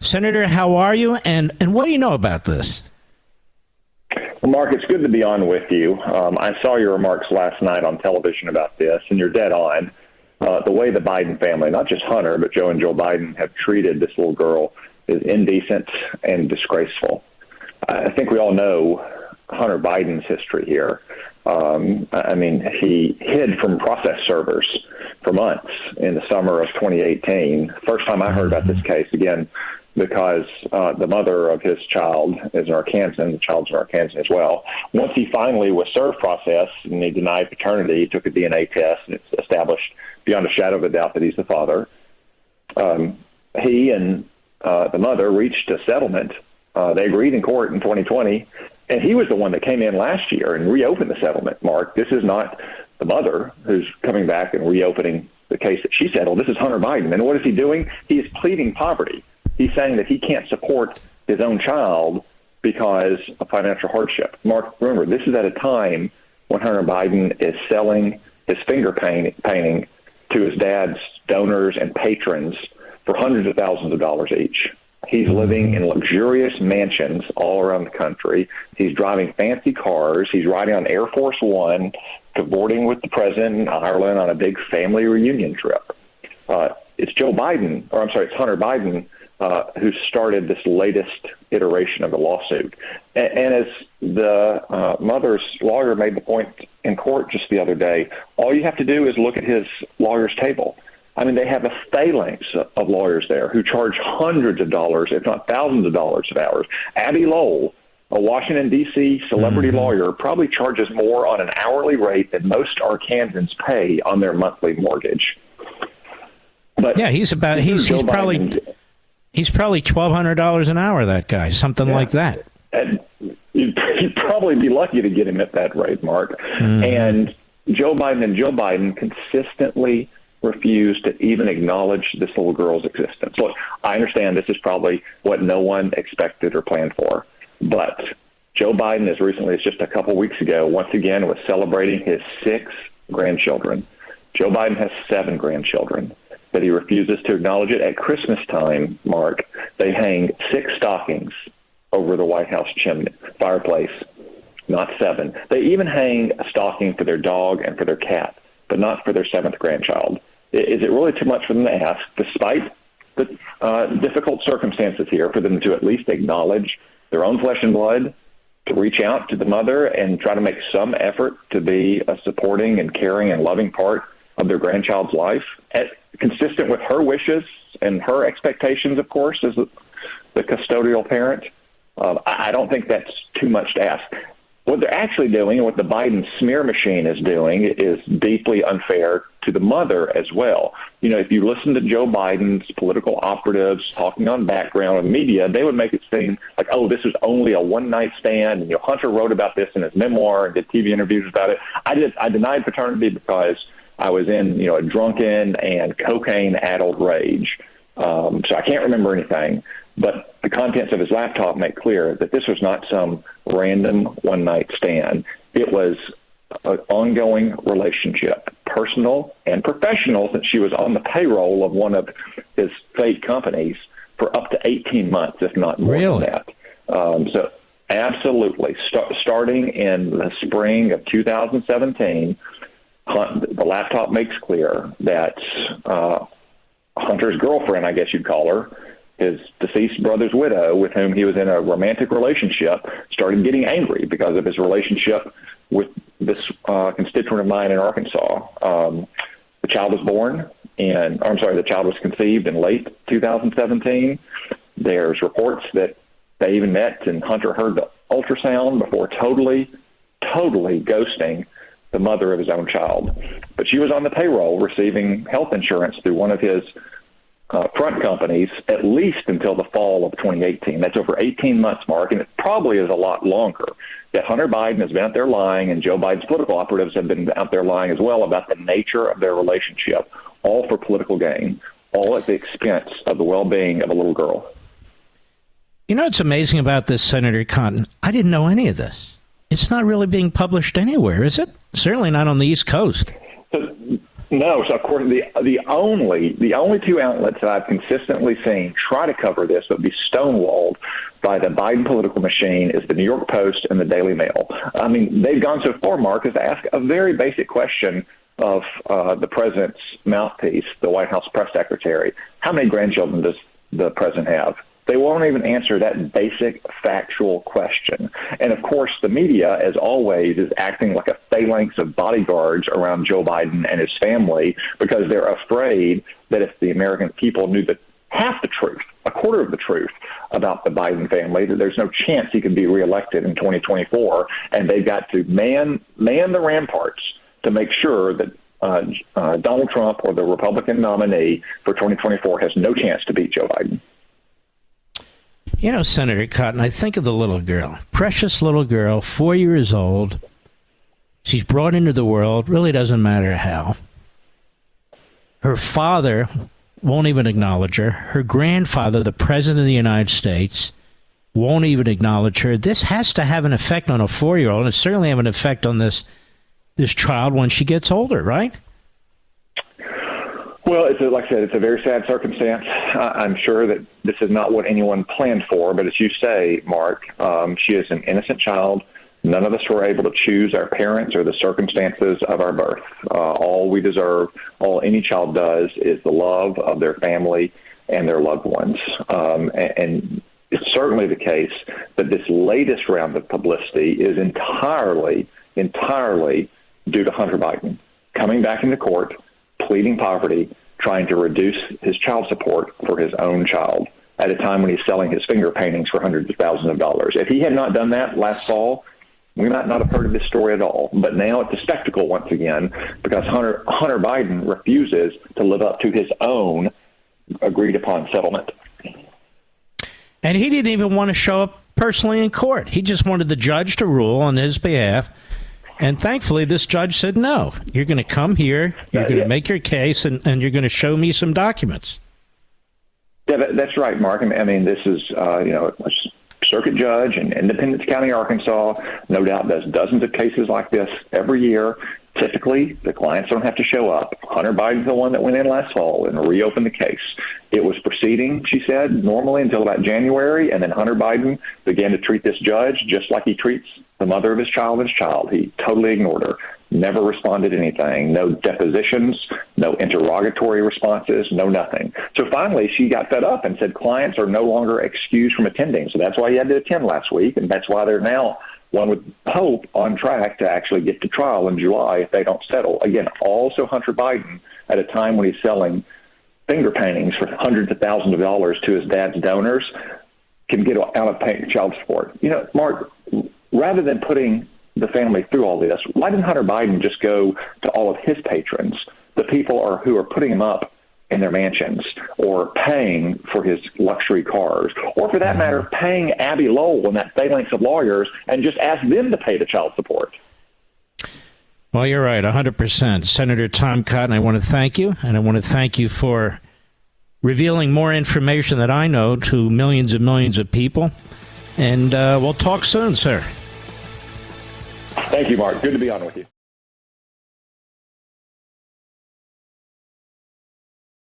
Senator, how are you? And what do you know about this? Well, Mark, it's good to be on with you. I saw your remarks last night on television about this, and you're dead on. The way the Biden family, not just Hunter, but Joe and Joe Biden, have treated this little girl is indecent and disgraceful. I think we all know Hunter Biden's history here. He hid from process servers for months in the summer of 2018. First time I heard about this case, again, because the mother of his child is an Arkansan, the child's an Arkansan as well. Once he finally was served process and he denied paternity, he took a DNA test, and it's established beyond a shadow of a doubt that he's the father. He and the mother reached a settlement. They agreed in court in 2020, and he was the one that came in last year and reopened the settlement, Mark. This is not the mother who's coming back and reopening the case that she settled. This is Hunter Biden. And what is he doing? He is pleading poverty. He's saying that he can't support his own child because of financial hardship. Mark, remember, this is at a time when Hunter Biden is selling his finger painting to his dad's donors and patrons for hundreds of thousands of dollars each. He's living in luxurious mansions all around the country. He's driving fancy cars. He's riding on Air Force One, cavorting with the president in Ireland on a big family reunion trip. It's Hunter Biden who started this latest iteration of the lawsuit. And as the mother's lawyer made the point in court just the other day, all you have to do is look at his lawyer's table. I mean, they have a phalanx of lawyers there who charge hundreds of dollars, if not thousands of dollars an hour. Abby Lowell, a Washington, D.C. celebrity lawyer, probably charges more on an hourly rate than most Arkansans pay on their monthly mortgage. But yeah, he's probably $1,200 an hour, that guy, something like that. And you'd probably be lucky to get him at that rate, Mark. And Joe Biden consistently refused to even acknowledge this little girl's existence. Look, I understand this is probably what no one expected or planned for, but Joe Biden, as recently as just a couple weeks ago, once again was celebrating his 6 grandchildren. Joe Biden has 7 grandchildren, but he refuses to acknowledge it. At Christmas time, Mark, they hang 6 stockings over the White House fireplace, not 7. They even hang a stocking for their dog and for their cat, but not for their 7th grandchild. Is it really too much for them to ask, despite the difficult circumstances here, for them to at least acknowledge their own flesh and blood, to reach out to the mother and try to make some effort to be a supporting and caring and loving part of their grandchild's life, consistent with her wishes and her expectations, of course, as the custodial parent? I don't think that's too much to ask. What they're actually doing and what the Biden smear machine is doing is deeply unfair to the mother as well. You know, if you listen to Joe Biden's political operatives talking on background in the media, they would make it seem like, oh, this was only a one-night stand. And, Hunter wrote about this in his memoir and did TV interviews about it. I denied paternity because I was in, a drunken and cocaine-addled rage. So I can't remember anything. But the contents of his laptop make clear that this was not some random one-night stand. It was an ongoing relationship, personal and professional, since she was on the payroll of one of his fake companies for up to 18 months, if not more than that. So absolutely. Starting in the spring of 2017, the laptop makes clear that Hunter's girlfriend, I guess you'd call her, his deceased brother's widow, with whom he was in a romantic relationship, started getting angry because of his relationship with this constituent of mine in Arkansas. The child was conceived in late 2017. There's reports that they even met and Hunter heard the ultrasound before totally ghosting the mother of his own child. But she was on the payroll receiving health insurance through one of his front companies, at least until the fall of 2018. That's over 18 months, Mark, and it probably is a lot longer. Yet Hunter Biden has been out there lying, and Joe Biden's political operatives have been out there lying as well about the nature of their relationship, all for political gain, all at the expense of the well-being of a little girl. You know what's amazing about this, Senator Cotton? I didn't know any of this. It's not really being published anywhere, is it? Certainly not on the East Coast. No, so of course the only two outlets that I've consistently seen try to cover this but be stonewalled by the Biden political machine is the New York Post and the Daily Mail. I mean, they've gone so far, Mark, as to ask a very basic question of the president's mouthpiece, the White House press secretary. How many grandchildren does the president have? They won't even answer that basic factual question. And, of course, the media, as always, is acting like a phalanx of bodyguards around Joe Biden and his family because they're afraid that if the American people knew half the truth, a quarter of the truth about the Biden family, that there's no chance he could be reelected in 2024. And they've got to man the ramparts to make sure that Donald Trump or the Republican nominee for 2024 has no chance to beat Joe Biden. You know, Senator Cotton, I think of the little girl, precious little girl, 4 years old. She's brought into the world, really doesn't matter how. Her father won't even acknowledge her. Her grandfather, the president of the United States, won't even acknowledge her. This has to have an effect on a 4-year-old, and it certainly have an effect on this child when she gets older, right? Well, like I said, it's a very sad circumstance. I'm sure that this is not what anyone planned for, but as you say, Mark, she is an innocent child. None of us were able to choose our parents or the circumstances of our birth. All we deserve, all any child does, is the love of their family and their loved ones. And it's certainly the case that this latest round of publicity is entirely due to Hunter Biden coming back into court, pleading poverty, trying to reduce his child support for his own child at a time when he's selling his finger paintings for hundreds of thousands of dollars. If he had not done that last fall, we might not have heard of this story at all. But now it's a spectacle once again because Hunter Biden refuses to live up to his own agreed-upon settlement. And he didn't even want to show up personally in court. He just wanted the judge to rule on his behalf. And thankfully, this judge said, no, you're going to come here, you're going to make your case, and you're going to show me some documents. Yeah, that's right, Mark. I mean, this is, a circuit judge in Independence County, Arkansas, no doubt does dozens of cases like this every year. Typically, the clients don't have to show up. Hunter Biden's the one that went in last fall and reopened the case. It was proceeding, she said, normally until about January, and then Hunter Biden began to treat this judge just like he treats the mother of his child. He totally ignored her, never responded to anything, no depositions, no interrogatory responses, no nothing. So finally, she got fed up and said clients are no longer excused from attending. So that's why he had to attend last week, and that's why they're now, one would hope, on track to actually get to trial in July if they don't settle. Again, also Hunter Biden, at a time when he's selling finger paintings for hundreds of thousands of dollars to his dad's donors, can get out of paying child support. You know, Mark, rather than putting the family through all this, why didn't Hunter Biden just go to all of his patrons, the people who are putting him up in their mansions or paying for his luxury cars, or for that matter, paying Abby Lowell and that phalanx of lawyers and just ask them to pay the child support? Well, you're right, 100%. Senator Tom Cotton, I want to thank you, and I want to thank you for revealing more information that I know to millions and millions of people. And we'll talk soon, sir. Thank you, Mark. Good to be on with you.